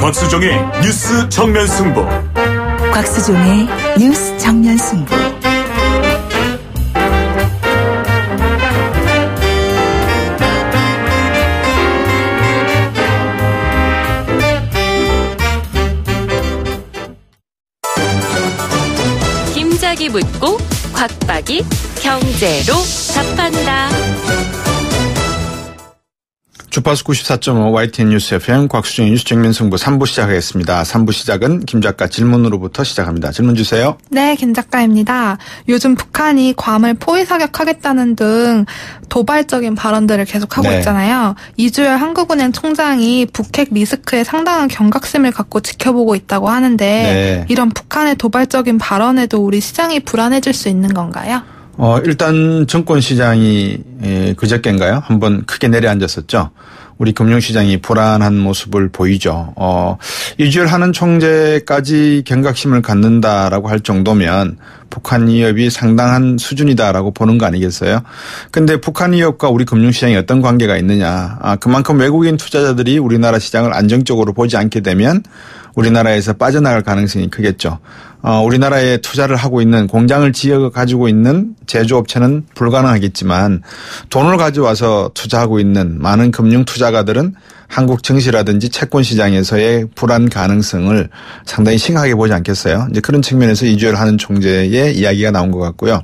곽수종의 뉴스 정면 승부. 곽수종의 뉴스 정면 승부. 김작이 묻고 곽박이 경제로 답한다. 주파수 94.5 YTN 뉴스 FM 곽수종의 뉴스 정면 승부 3부 시작하겠습니다. 3부 시작은 김 작가 질문으로부터 시작합니다. 질문 주세요. 네, 김 작가입니다. 요즘 북한이 괌을 포위 사격하겠다는 등 도발적인 발언들을 계속하고 있잖아요. 이주열 한국은행 총장이 북핵 리스크에 상당한 경각심을 갖고 지켜보고 있다고 하는데 이런 북한의 도발적인 발언에도 우리 시장이 불안해질 수 있는 건가요? 일단 정권시장이 그저께인가요? 한번 크게 내려앉았었죠. 우리 금융시장이 불안한 모습을 보이죠. 이주열 하는 총재까지 경각심을 갖는다라고 할 정도면 북한 위협이 상당한 수준이다라고 보는 거 아니겠어요? 근데 북한 위협과 우리 금융시장이 어떤 관계가 있느냐. 그만큼 외국인 투자자들이 우리나라 시장을 안정적으로 보지 않게 되면 우리나라에서 빠져나갈 가능성이 크겠죠. 우리나라에 투자를 하고 있는 공장을 지어 가지고 있는 제조업체는 불가능하겠지만 돈을 가져와서 투자하고 있는 많은 금융 투자가들은 한국 증시라든지 채권 시장에서의 불안 가능성을 상당히 심각하게 보지 않겠어요? 이제 그런 측면에서 이주열 하는 총재의 이야기가 나온 것 같고요.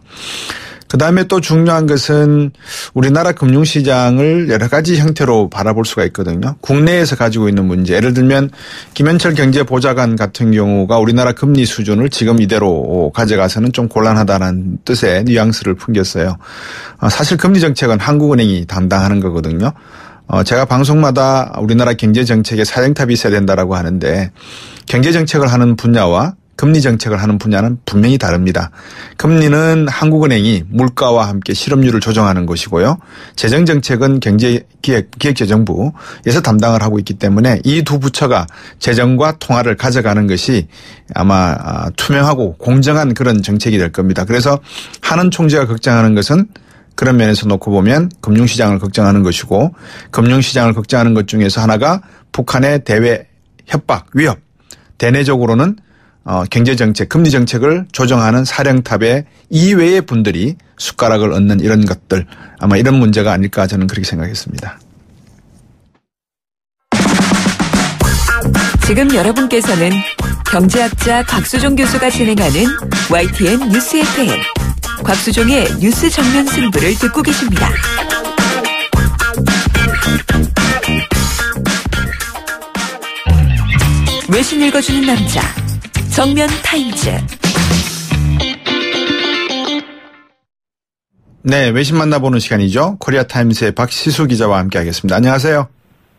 그다음에 또 중요한 것은 우리나라 금융시장을 여러 가지 형태로 바라볼 수가 있거든요. 국내에서 가지고 있는 문제. 예를 들면 김현철 경제보좌관 같은 경우가 우리나라 금리 수준을 지금 이대로 가져가서는 좀 곤란하다는 뜻의 뉘앙스를 풍겼어요. 사실 금리 정책은 한국은행이 담당하는 거거든요. 제가 방송마다 우리나라 경제정책에 사령탑이 있어야 된다라고 하는데 경제정책을 하는 분야와 금리 정책을 하는 분야는 분명히 다릅니다. 금리는 한국은행이 물가와 함께 실업률을 조정하는 것이고요. 재정정책은 기획재정부에서 담당을 하고 있기 때문에 이 두 부처가 재정과 통화를 가져가는 것이 아마 투명하고 공정한 그런 정책이 될 겁니다. 그래서 하는 총재가 걱정하는 것은 그런 면에서 놓고 보면 금융시장을 걱정하는 것이고 금융시장을 걱정하는 것 중에서 하나가 북한의 대외 협박, 위협, 대내적으로는 경제정책, 금리정책을 조정하는 사령탑의 이외의 분들이 숟가락을 얹는 이런 것들, 아마 이런 문제가 아닐까 저는 그렇게 생각했습니다. 지금 여러분께서는 경제학자 곽수종 교수가 진행하는 YTN 뉴스 FM 곽수종의 뉴스 정면 승부를 듣고 계십니다. 외신 읽어주는 남자 정면 타임즈. 네, 외신 만나보는 시간이죠. 코리아 타임스의 박시수 기자와 함께하겠습니다. 안녕하세요.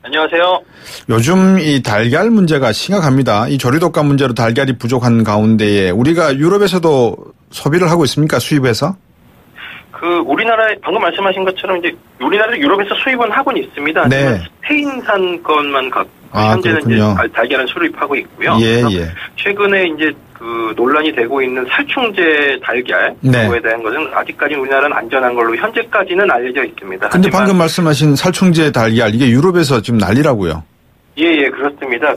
안녕하세요. 요즘 이 달걀 문제가 심각합니다. 이 조류독감 문제로 달걀이 부족한 가운데에 우리가 유럽에서도 소비를 하고 있습니까? 수입해서? 우리나라에 방금 말씀하신 것처럼 이제 우리나라도 유럽에서 수입은 하고는 있습니다. 네. 스페인산 것만 갖고 현재는 그렇군요. 이제 달걀은 수입하고 있고요. 예. 최근에 이제 논란이 되고 있는 살충제 달걀 그거에 대한 것은 아직까지는 우리나라는 안전한 걸로 현재까지는 알려져 있습니다. 근데 방금 말씀하신 살충제 달걀 이게 유럽에서 지금 난리라고요. 예, 그렇습니다.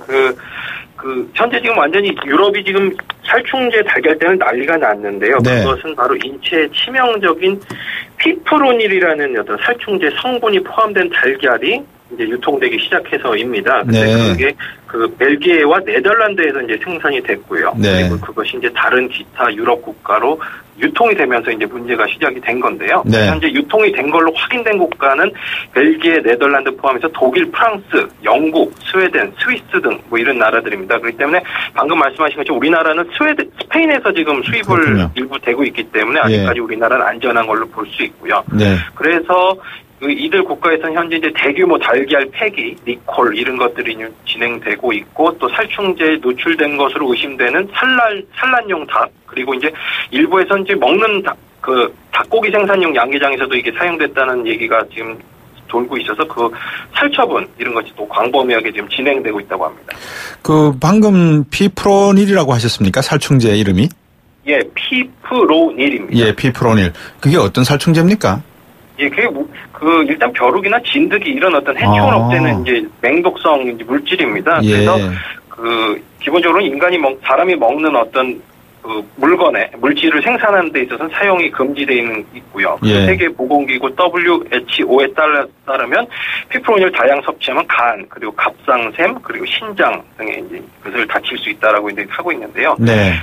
현재 지금 완전히 유럽이 지금 살충제 달걀 때문에 난리가 났는데요. 네. 그것은 바로 인체에 치명적인 피프로닐이라는 어떤 살충제 성분이 포함된 달걀이 이제 유통되기 시작해서입니다. 근데 그게 벨기에와 네덜란드에서 이제 생산이 됐고요. 그리고 그것이 이제 다른 기타 유럽 국가로 유통이 되면서 이제 문제가 시작이 된 건데요. 현재 유통이 된 걸로 확인된 국가는 벨기에, 네덜란드 포함해서 독일, 프랑스, 영국, 스웨덴, 스위스 등 뭐 이런 나라들입니다. 그렇기 때문에 방금 말씀하신 것처럼 우리나라는 스페인에서 지금 수입을 일부 되고 있기 때문에 아직까지 우리나라는 안전한 걸로 볼 수 있고요. 그래서 이들 국가에서는 현재 이제 대규모 달걀 폐기, 리콜 이런 것들이 진행되고 있고 또 살충제에 노출된 것으로 의심되는 산란용 닭 그리고 이제 일부에서 이제 먹는 닭고기 생산용 양계장에서도 이게 사용됐다는 얘기가 지금 돌고 있어서 살처분 이런 것이 또 광범위하게 지금 진행되고 있다고 합니다. 방금 피프로닐이라고 하셨습니까? 살충제 이름이? 예, 피프로닐입니다. 예, 피프로닐. 그게 어떤 살충제입니까? 예, 그게 일단 벼룩이나 진드기 이런 어떤 해충을 없애는 이제 맹독성 물질입니다. 그래서 기본적으로 사람이 먹는 어떤 물질을 생산하는 데 있어서는 사용이 금지되어 있고요. 예. 세계보건기구 WHO에 따르면 피프로닐 다량 섭취하면 간, 그리고 갑상샘, 그리고 신장 등의 이제 그것을 다칠 수 있다라고 이제 하고 있는데요. 네.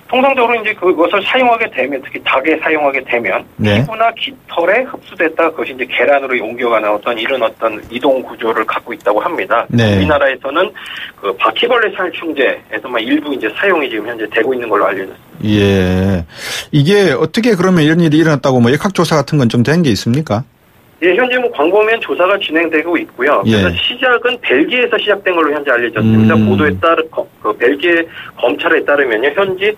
통상적으로 이제 그것을 사용하게 되면, 특히 닭에 사용하게 되면, 네. 피부나 깃털에 흡수됐다 그것이 이제 계란으로 옮겨가는 어떤 이동 구조를 갖고 있다고 합니다. 네. 우리나라에서는 바퀴벌레 살충제에서만 일부 이제 사용이 지금 현재 되고 있는 걸로 알려졌습니다. 예. 이게 어떻게 그러면 이런 일이 일어났다고 역학조사 같은 건 좀 된 게 있습니까? 예, 현재 광범위한 조사가 진행되고 있고요. 그래서 시작은 벨기에에서 시작된 걸로 현재 알려졌습니다. 보도에 벨기에 검찰에 따르면요, 현지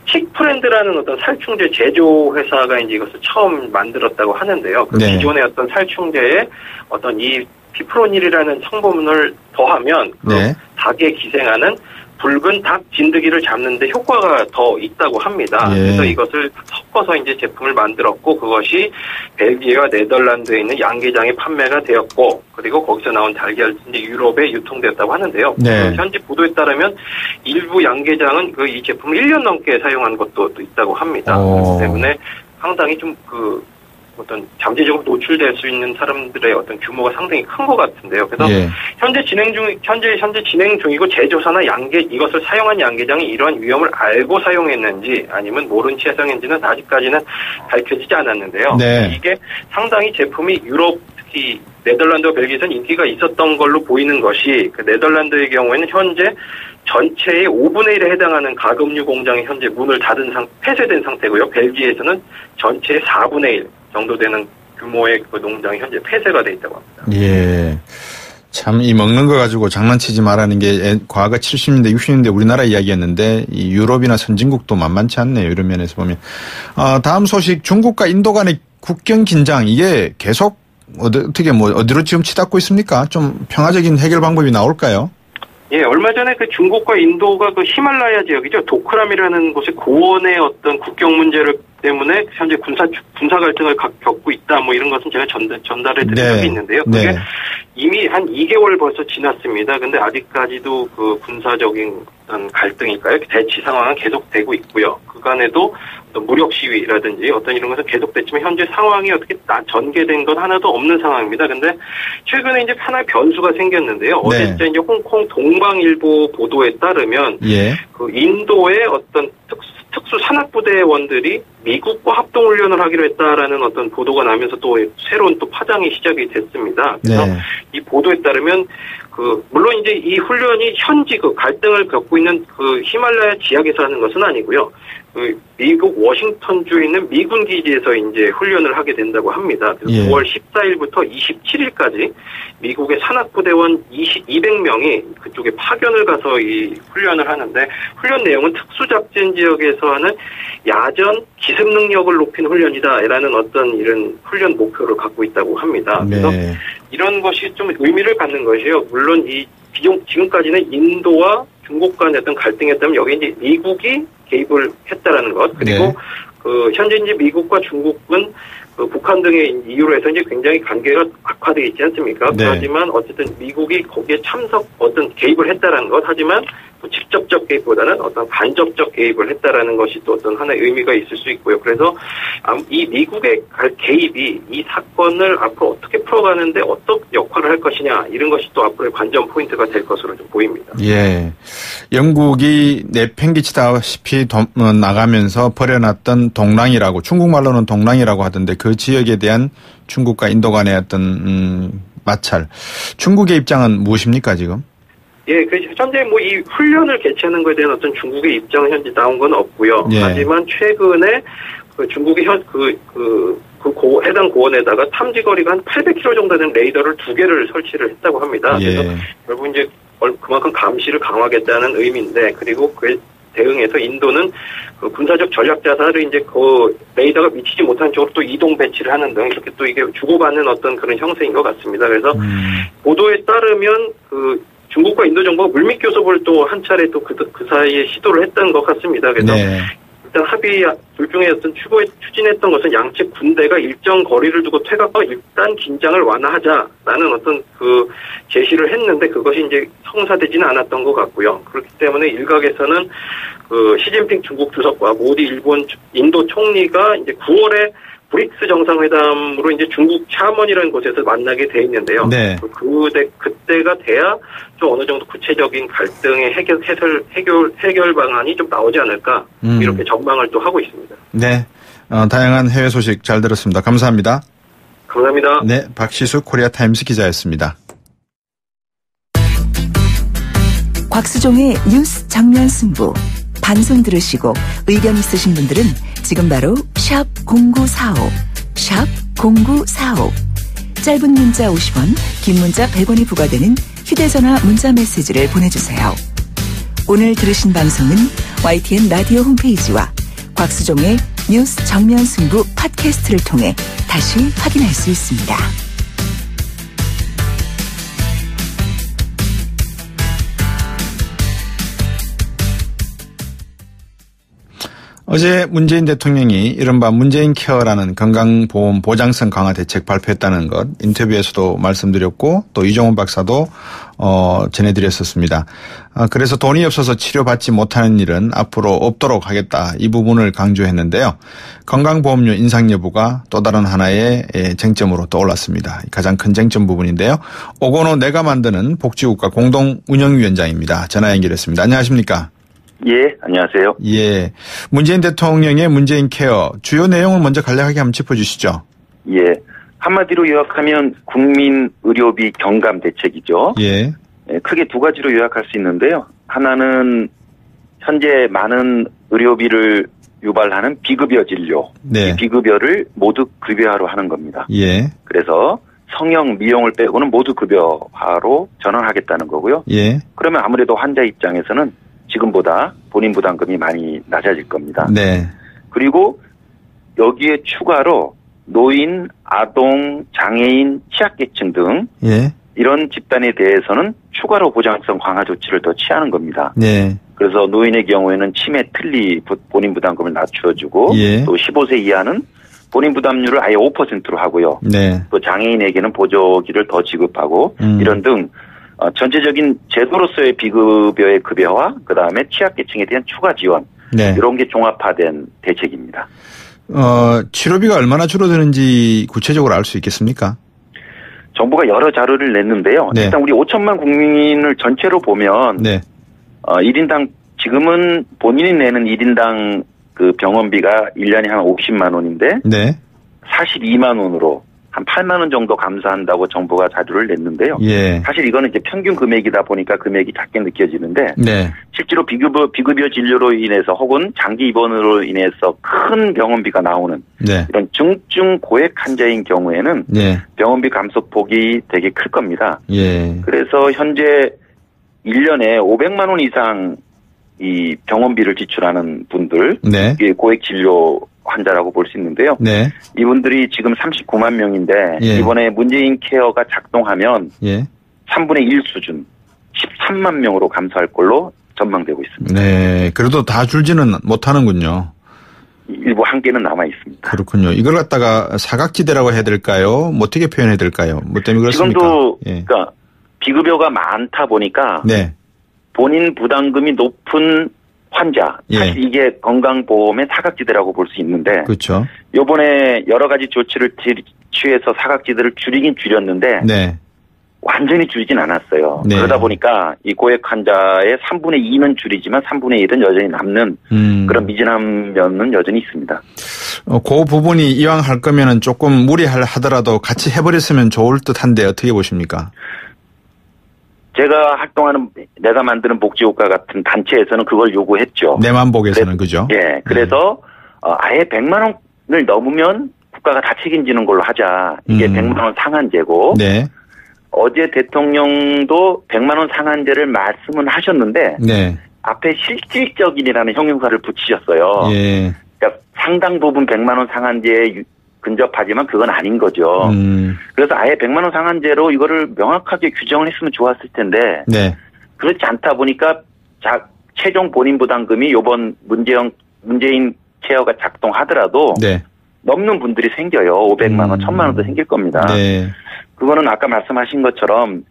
칙프렌드라는 어떤 살충제 제조 회사가 이제 이것을 처음 만들었다고 하는데요. 네. 기존의 어떤 살충제에 어떤 이 피프로닐이라는 성분을 더하면 네. 닭에 기생하는 붉은 닭 진드기를 잡는데 효과가 더 있다고 합니다. 예. 그래서 이것을 섞어서 이제 제품을 만들었고 그것이 벨기에와 네덜란드에 있는 양계장에 판매가 되었고 그리고 거기서 나온 달걀 이제 유럽에 유통되었다고 하는데요. 네. 현지 보도에 따르면 일부 양계장은 이 제품을 1년 넘게 사용한 것도 또 있다고 합니다. 그렇기 때문에 상당히 좀 어떤 잠재적으로 노출될 수 있는 사람들의 어떤 규모가 상당히 큰 것 같은데요. 그래서 예. 현재 진행 중이고 제조사나 이것을 사용한 양계장이 이러한 위험을 알고 사용했는지 아니면 모른 채 사용했는지는 아직까지는 밝혀지지 않았는데요. 네. 이게 상당히 제품이 유럽 특히 네덜란드와 벨기에에서는 인기가 있었던 걸로 보이는 것이 네덜란드의 경우에는 현재 전체의 5분의 1에 해당하는 가금류 공장이 현재 문을 폐쇄된 상태고요. 벨기에에서는 전체의 4분의 1 정도 되는 규모의 그 농장이 현재 폐쇄가 돼 있다고 합니다. 예. 참, 이 먹는 거 가지고 장난치지 말라는 게 과거 70년대, 60년대 우리나라 이야기였는데, 이 유럽이나 선진국도 만만치 않네요. 이런 면에서 보면. 다음 소식, 중국과 인도 간의 국경 긴장, 이게 계속 어디로 지금 치닫고 있습니까? 좀 평화적인 해결 방법이 나올까요? 예, 얼마 전에 중국과 인도가 히말라야 지역이죠. 도크람이라는 곳의 고원의 어떤 국경 문제를 때문에 현재 군사 갈등을 겪고 있다. 이런 것은 제가 전달해 드린 적이 있는데요. 그게 이미 한 2개월 벌써 지났습니다. 근데 아직까지도 군사적인 어떤 갈등일까요? 대치 상황은 계속되고 있고요. 그간에도 어떤 무력 시위라든지 어떤 이런 것은 계속됐지만 현재 상황이 어떻게 전개된 건 하나도 없는 상황입니다. 근데 최근에 이제 하나의 변수가 생겼는데요. 어제 이제 홍콩 동방일보 보도에 따르면 인도의 어떤 특수 산악부대원들이 미국과 합동훈련을 하기로 했다라는 어떤 보도가 나면서 또 새로운 또 파장이 시작이 됐습니다. 그래서 이 보도에 따르면 물론 이제 이 훈련이 현지 갈등을 겪고 있는 히말라야 지역에서 하는 것은 아니고요. 미국 워싱턴주에 있는 미군 기지에서 이제 훈련을 하게 된다고 합니다. 그래서 9월 14일부터 27일까지 미국의 산악부대원 200명이 그쪽에 파견을 가서 이 훈련을 하는데 훈련 내용은 특수작전 지역에서 하는 야전 기습 능력을 높이는 훈련이다라는 어떤 이런 훈련 목표를 갖고 있다고 합니다. 그래서 이런 것이 좀 의미를 갖는 것이요. 물론 지금까지는 인도와 중국 간의 어떤 갈등이었다면 여기 이제 미국이 개입을 했다라는 것 그리고 현재 이제 미국과 중국은 북한 등의 이유로 해서 이제 굉장히 관계가 악화되어 있지 않습니까? 하지만 어쨌든 미국이 거기에 어떤 개입을 했다라는 것 하지만 또 직접적 개입보다는 어떤 간접적 개입을 했다라는 것이 또 어떤 하나의 의미가 있을 수 있고요. 그래서 이 미국의 개입이 이 사건을 앞으로 어떻게 풀어가는데 어떤 역할을 할 것이냐 이런 것이 또 앞으로의 관전 포인트가 될 것으로 좀 보입니다. 예, 영국이 내팽개치다시피 나가면서 버려놨던 동랑이라고 중국말로는 동랑이라고 하던데 그 지역에 대한 중국과 인도 간의 어떤 마찰. 중국의 입장은 무엇입니까 지금? 예, 현재 이 훈련을 개최하는 것에 대한 어떤 중국의 입장은 현재 나온 건 없고요. 하지만 최근에 중국이 해당 고원에다가 탐지거리가 한 800km 정도 되는 레이더를 2개를 설치를 했다고 합니다. 그래서 결국 이제 그만큼 감시를 강화하겠다는 의미인데 그리고 그에 대응해서 인도는 군사적 전략 자산을 이제 레이더가 미치지 못한 쪽으로 또 이동 배치를 하는 등 이렇게 또 이게 주고받는 어떤 그런 형태인 것 같습니다. 그래서 보도에 따르면 중국과 인도 정부가 물밑 교섭을 또 한 차례 또 그 사이에 시도를 했던 것 같습니다. 그래서 일단 합의 둘 중에 추진했던 것은 양측 군대가 일정 거리를 두고 퇴각하고 일단 긴장을 완화하자라는 어떤 그 제시를 했는데 그것이 이제 성사되지는 않았던 것 같고요. 그렇기 때문에 일각에서는 그 시진핑 중국 주석과 모디 일본 인도 총리가 이제 9월에 브릭스 정상회담으로 이제 중국 샤먼이라는 곳에서 만나게 돼 있는데요. 네. 그때가 돼야 좀 어느 정도 구체적인 갈등의 해결 방안이 좀 나오지 않을까 이렇게 전망을 또 하고 있습니다. 네, 다양한 해외 소식 잘 들었습니다. 감사합니다. 감사합니다. 네, 박시숙 코리아타임스 기자였습니다. 곽수종의 뉴스 정면 승부. 방송 들으시고 의견 있으신 분들은 지금 바로 샵 0945, 샵 0945. 짧은 문자 50원, 긴 문자 100원이 부과되는 휴대전화 문자 메시지를 보내주세요. 오늘 들으신 방송은 YTN 라디오 홈페이지와 곽수종의 뉴스 정면 승부 팟캐스트를 통해 다시 확인할 수 있습니다. 어제 문재인 대통령이 이른바 문재인 케어라는 건강보험 보장성 강화 대책 발표했다는 것 인터뷰에서도 말씀드렸고 또 이종훈 박사도 전해드렸었습니다. 그래서 돈이 없어서 치료받지 못하는 일은 앞으로 없도록 하겠다 이 부분을 강조했는데요. 건강보험료 인상 여부가 또 다른 하나의 쟁점으로 떠올랐습니다. 가장 큰 쟁점 부분인데요. 오건호 내가 만드는 복지국가 공동운영위원장입니다. 전화 연결했습니다. 안녕하십니까? 예, 안녕하세요. 예, 문재인 대통령의 문재인 케어 주요 내용을 먼저 간략하게 한번 짚어주시죠. 예, 한마디로 요약하면 국민 의료비 경감 대책이죠. 예. 크게 두 가지로 요약할 수 있는데요. 하나는 현재 많은 의료비를 유발하는 비급여 진료, 네. 이 비급여를 모두 급여화로 하는 겁니다. 예. 그래서 성형, 미용을 빼고는 모두 급여화로 전환하겠다는 거고요. 예. 그러면 아무래도 환자 입장에서는 지금보다 본인 부담금이 많이 낮아질 겁니다. 네. 그리고 여기에 추가로 노인, 아동, 장애인, 취약계층 등 예. 이런 집단에 대해서는 추가로 보장성 강화 조치를 더 취하는 겁니다. 네. 그래서 노인의 경우에는 치매 틀리 본인 부담금을 낮춰주고 예. 또 15세 이하는 본인 부담률을 아예 5%로 하고요. 네. 또 장애인에게는 보조기를 더 지급하고 이런 등 전체적인 제도로서의 비급여의 급여와 그다음에 취약계층에 대한 추가 지원 네. 이런 게 종합화된 대책입니다. 치료비가 얼마나 줄어드는지 구체적으로 알 수 있겠습니까? 정부가 여러 자료를 냈는데요. 네. 일단 우리 5천만 국민을 전체로 보면 네. 1인당 지금은 본인이 내는 1인당 그 병원비가 1년에 한 50만 원인데 네. 42만 원으로 한 8만 원 정도 감사한다고 정부가 자료를 냈는데요. 예. 사실 이거는 이제 평균 금액이다 보니까 금액이 작게 느껴지는데 네. 실제로 비급여 진료로 인해서 혹은 장기 입원으로 인해서 큰 병원비가 나오는 네. 이런 중증 고액 환자인 경우에는 네. 병원비 감소폭이 되게 클 겁니다. 예. 그래서 현재 1년에 500만 원 이상 이 병원비를 지출하는 분들, 네. 이게 고액 진료 환자라고 볼 수 있는데요. 네. 이분들이 지금 39만 명인데 예. 이번에 문재인 케어가 작동하면 예. 3분의 1 수준 13만 명으로 감소할 걸로 전망되고 있습니다. 네. 그래도 다 줄지는 못하는군요. 일부 한계는 남아 있습니다. 그렇군요. 이걸 갖다가 사각지대라고 해야 될까요? 뭐 어떻게 표현해야 될까요? 뭐 때문에 그렇습니까? 지금도 예. 그러니까 비급여가 많다 보니까 네. 본인 부담금이 높은 환자, 예. 사실 이게 건강보험의 사각지대라고 볼 수 있는데 그렇죠. 이번에 여러 가지 조치를 취해서 사각지대를 줄이긴 줄였는데 네. 완전히 줄이진 않았어요. 네. 그러다 보니까 이 고액 환자의 3분의 2는 줄이지만 3분의 1은 여전히 남는 그런 미진한 면은 여전히 있습니다. 그 부분이 이왕 할 거면은 조금 무리하더라도 같이 해버렸으면 좋을 듯한데 어떻게 보십니까? 제가 활동하는 내가 만드는 복지국가 같은 단체에서는 그걸 요구했죠. 내만 보게서는 그죠? 예. 그래서 아예 100만 원을 넘으면 국가가 다 책임지는 걸로 하자. 이게 100만 원 상한제고. 네. 어제 대통령도 100만 원 상한제를 말씀은 하셨는데 네. 앞에 실질적인이라는 형용사를 붙이셨어요. 예. 그러니까 상당 부분 100만 원 상한제에 근접하지만 그건 아닌 거죠. 그래서 아예 100만 원 상한제로 이거를 명확하게 규정을 했으면 좋았을 텐데 네. 그렇지 않다 보니까 최종 본인 부담금이 이번 문재인 케어가 작동하더라도 네. 넘는 분들이 생겨요. 500만 원, 1000만 원도 생길 겁니다. 네. 그거는 아까 말씀하신 것처럼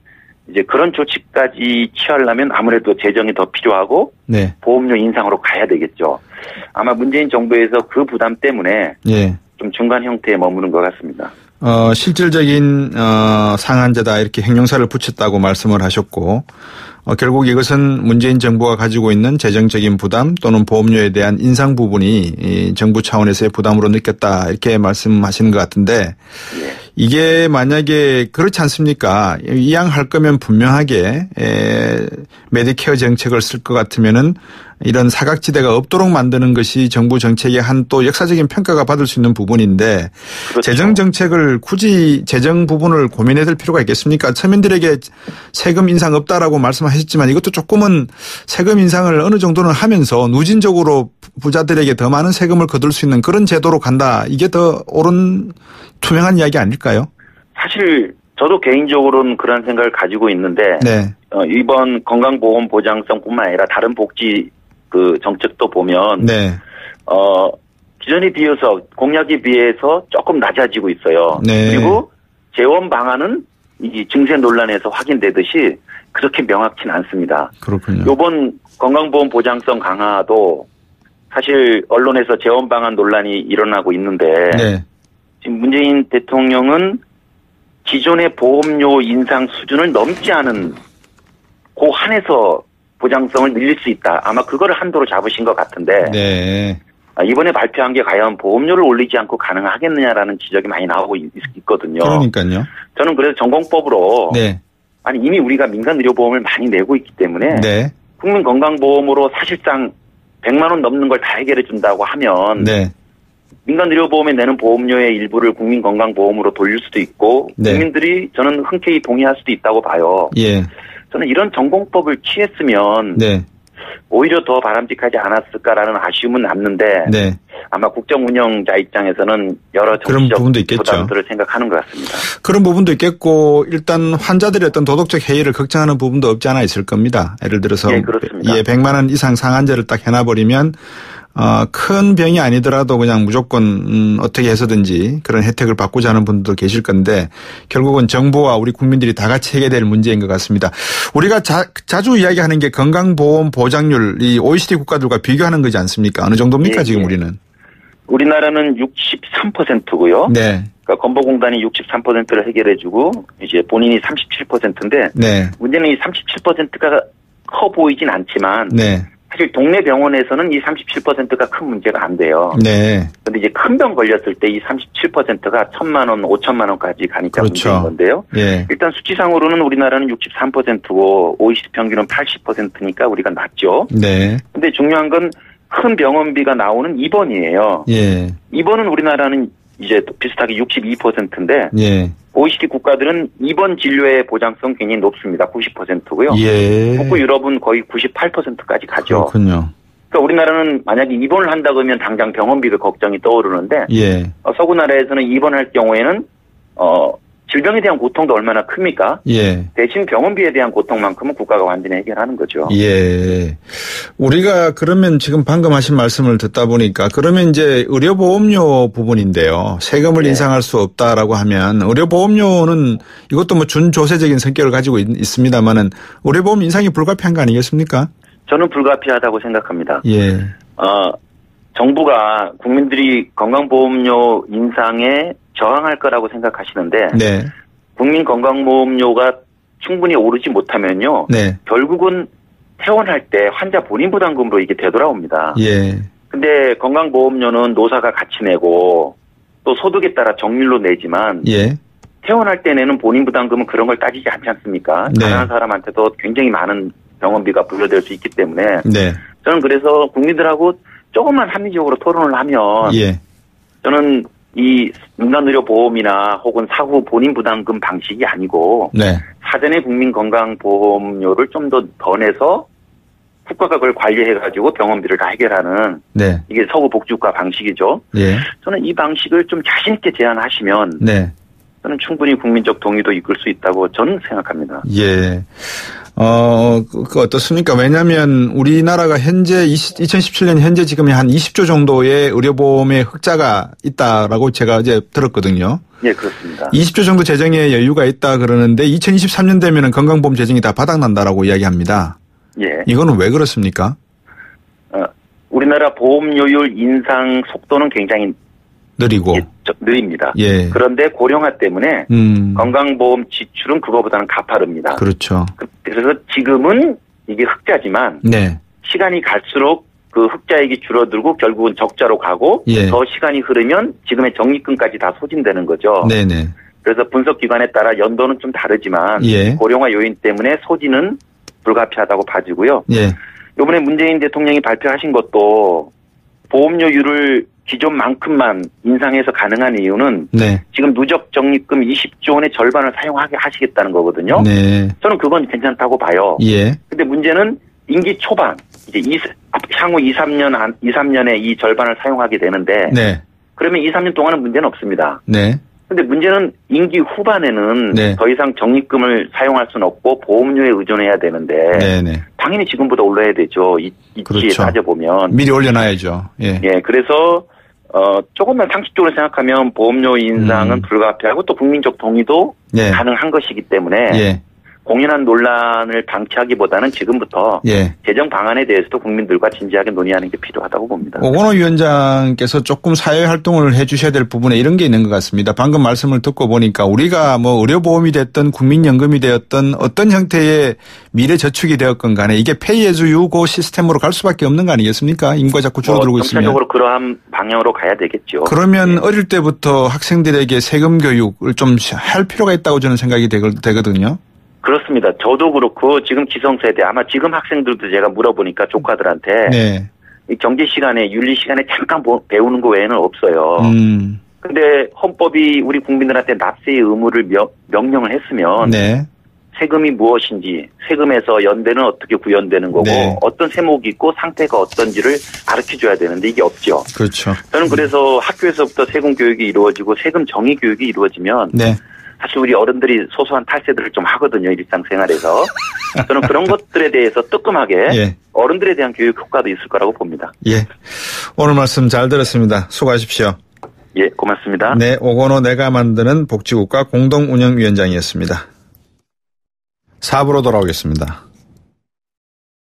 이제 그런 조치까지 취하려면 아무래도 재정이 더 필요하고 네. 보험료 인상으로 가야 되겠죠. 아마 문재인 정부에서 그 부담 때문에 예. 좀 중간 형태에 머무는 것 같습니다. 실질적인 상한제다 이렇게 형용사를 붙였다고 말씀을 하셨고 결국 이것은 문재인 정부가 가지고 있는 재정적인 부담 또는 보험료에 대한 인상 부분이 이 정부 차원에서의 부담으로 느꼈다 이렇게 말씀하시는 것 같은데 이게 만약에 그렇지 않습니까? 이양할 거면 분명하게 메디케어 정책을 쓸 것 같으면은 이런 사각지대가 없도록 만드는 것이 정부 정책의 한 또 역사적인 평가가 받을 수 있는 부분인데 그렇죠. 재정 정책을 굳이 재정 부분을 고민해야 될 필요가 있겠습니까? 서민들에게 세금 인상 없다라고 말씀하셨지만 이것도 조금은 세금 인상을 어느 정도는 하면서 누진적으로 부자들에게 더 많은 세금을 거둘 수 있는 그런 제도로 간다. 이게 더 옳은 투명한 이야기 아닐까요? 사실 저도 개인적으로는 그런 생각을 가지고 있는데 네. 이번 건강보험 보장성뿐만 아니라 다른 복지 그 정책도 보면 네. 기존에 비해서 공약에 비해서 조금 낮아지고 있어요. 네. 그리고 재원 방안은 이 증세 논란에서 확인되듯이 그렇게 명확치는 않습니다. 그렇군요. 이번 건강보험 보장성 강화도 사실 언론에서 재원 방안 논란이 일어나고 있는데 네. 지금 문재인 대통령은 기존의 보험료 인상 수준을 넘지 않은 그 한에서 보장성을 늘릴 수 있다. 아마 그거를 한도로 잡으신 것 같은데 네. 이번에 발표한 게 과연 보험료를 올리지 않고 가능하겠느냐라는 지적이 많이 나오고 있거든요. 그러니까요. 저는 그래서 전공법으로 네. 아니 이미 우리가 민간의료보험을 많이 내고 있기 때문에 네. 국민건강보험으로 사실상 100만 원 넘는 걸 다 해결해 준다고 하면 네. 민간의료보험에 내는 보험료의 일부를 국민건강보험으로 돌릴 수도 있고 네. 국민들이 저는 흔쾌히 동의할 수도 있다고 봐요. 예. 저는 이런 전공법을 취했으면 네. 오히려 더 바람직하지 않았을까라는 아쉬움은 남는데 네. 아마 국정 운영자 입장에서는 여러 그런 부분도 정치적 있겠죠. 부담들을 생각하는 것 같습니다. 그런 부분도 있겠고 일단 환자들의 어떤 도덕적 해이를 걱정하는 부분도 없지 않아 있을 겁니다. 예를 들어서 예, 그렇습니다. 100만 원 이상 상한제를 딱 해놔버리면 큰 병이 아니더라도 그냥 무조건 어떻게 해서든지 그런 혜택을 받고자 하는 분들도 계실 건데 결국은 정부와 우리 국민들이 다 같이 해결될 문제인 것 같습니다. 우리가 자주 이야기하는 게 건강보험 보장률 이 OECD 국가들과 비교하는 거지 않습니까? 어느 정도입니까 예, 지금 예. 우리는? 우리나라는 63%고요. 네. 그러니까 건보공단이 63%를 해결해주고 이제 본인이 37%인데 네. 문제는 이 37%가 커 보이진 않지만 네. 사실 동네 병원에서는 이 37%가 큰 문제가 안 돼요. 네. 그런데 이제 큰 병 걸렸을 때 이 37%가 1,000만 원, 5천만 원까지 가니까 그렇죠. 문제인 건데요. 예. 일단 수치상으로는 우리나라는 63%고 OECD 평균은 80%니까 우리가 낮죠. 네. 근데 중요한 건 큰 병원비가 나오는 입원이에요. 예. 입원은 우리나라는 이제 비슷하게 62%인데 예. OECD 국가들은 입원 진료의 보장성 굉장히 높습니다. 90%고요. 예. 북부 유럽은 거의 98%까지 가죠. 그렇군요. 그러니까 우리나라는 만약에 입원을 한다 그러면 당장 병원비가 걱정이 떠오르는데 예. 서구 나라에서는 입원할 경우에는 질병에 대한 고통도 얼마나 큽니까? 예. 대신 병원비에 대한 고통만큼은 국가가 완전히 해결하는 거죠. 예. 우리가 그러면 지금 방금 하신 말씀을 듣다 보니까 그러면 이제 의료보험료 부분인데요. 세금을 네. 인상할 수 없다라고 하면 의료보험료는 이것도 뭐 준조세적인 성격을 가지고 있습니다만은 의료보험 인상이 불가피한 거 아니겠습니까? 저는 불가피하다고 생각합니다. 예. 정부가 국민들이 건강보험료 인상에 저항할 거라고 생각하시는데 네. 국민건강보험료가 충분히 오르지 못하면요. 네. 결국은 퇴원할 때 환자 본인 부담금으로 이게 되돌아옵니다. 예. 근데 건강보험료는 노사가 같이 내고 또 소득에 따라 정률로 내지만 예. 퇴원할 때 내는 본인 부담금은 그런 걸 따지지 않지 않습니까? 네. 가난한 사람한테도 굉장히 많은 병원비가 부여될 수 있기 때문에 네. 저는 그래서 국민들하고 조금만 합리적으로 토론을 하면 예. 저는 이 민간의료보험이나 혹은 사후 본인 부담금 방식이 아니고 네. 사전에 국민건강보험료를 좀 더 내서 국가가 그걸 관리해가지고 병원비를 다 해결하는 네. 이게 서구 복지국가 방식이죠. 예. 저는 이 방식을 좀 자신 있게 제안하시면 네. 저는 충분히 국민적 동의도 이끌 수 있다고 저는 생각합니다. 예. 어떻습니까? 왜냐하면 우리나라가 현재 2017년 현재 지금 한 20조 정도의 의료보험의 흑자가 있다라고 제가 어제 들었거든요. 네, 그렇습니다. 20조 정도 재정에 여유가 있다 그러는데 2023년 되면은 건강보험 재정이 다 바닥난다라고 이야기합니다. 예. 이거는 왜 그렇습니까? 우리나라 보험료율 인상 속도는 굉장히 느리고 느립니다. 예. 그런데 고령화 때문에 건강보험 지출은 그거보다는 가파릅니다. 그렇죠. 그래서 지금은 이게 흑자지만 네. 시간이 갈수록 그 흑자액이 줄어들고 결국은 적자로 가고 예. 더 시간이 흐르면 지금의 적립금까지 다 소진되는 거죠. 네네. 그래서 분석기관에 따라 연도는 좀 다르지만 예. 고령화 요인 때문에 소진은 불가피하다고 봐지고요. 예. 이번에 문재인 대통령이 발표하신 것도 보험료율을 기존만큼만 인상해서 가능한 이유는 네. 지금 누적 적립금 20조 원의 절반을 사용하게 하시겠다는 거거든요. 네. 저는 그건 괜찮다고 봐요. 예. 근데 문제는 임기 초반 이제 향후 2-3년에 이 절반을 사용하게 되는데 네. 그러면 2-3년 동안은 문제는 없습니다. 네. 근데 문제는 임기 후반에는 네. 더 이상 적립금을 사용할 수는 없고 보험료에 의존해야 되는데 네네. 당연히 지금보다 올라야 되죠. 이치에 그렇죠. 따져보면. 미리 올려놔야죠. 예. 예, 그래서 조금만 상식적으로 생각하면 보험료 인상은 불가피하고 또 국민적 동의도 예. 가능한 것이기 때문에 예. 공연한 논란을 방치하기보다는 지금부터 예. 재정 방안에 대해서도 국민들과 진지하게 논의하는 게 필요하다고 봅니다. 오건호 위원장께서 조금 사회 활동을 해 주셔야 될 부분에 이런 게 있는 것 같습니다. 방금 말씀을 듣고 보니까 우리가 뭐 의료보험이 됐든 국민연금이 되었든 어떤 형태의 미래 저축이 되었건 간에 이게 페이 애즈 유고 시스템으로 갈 수밖에 없는 거 아니겠습니까? 인구가 자꾸 줄어들고 있으면. 전체적으로 그러한 방향으로 가야 되겠죠. 그러면 어릴 때부터 학생들에게 세금 교육을 좀 할 필요가 있다고 저는 생각이 되거든요. 그렇습니다. 저도 그렇고 지금 기성세대 아마 지금 학생들도 제가 물어보니까 조카들한테 네. 이 경제 시간에 윤리 시간에 잠깐 배우는 거 외에는 없어요. 근데 헌법이 우리 국민들한테 납세의 의무를 명령을 했으면 네. 세금이 무엇인지 세금에서 연대는 어떻게 구현되는 거고 네. 어떤 세목이 있고 상태가 어떤지를 가르쳐줘야 되는데 이게 없죠. 그렇죠. 저는 그래서 학교에서부터 세금 교육이 이루어지고 세금 정의 교육이 이루어지면 네. 사실 우리 어른들이 소소한 탈세들을 좀 하거든요. 일상생활에서. 저는 그런 것들에 대해서 뜨끔하게 예. 어른들에 대한 교육 효과도 있을 거라고 봅니다. 예. 오늘 말씀 잘 들었습니다. 수고하십시오. 예, 고맙습니다. 네, 오건호 내가 만드는 복지국가 공동운영위원장이었습니다. 4부로 돌아오겠습니다.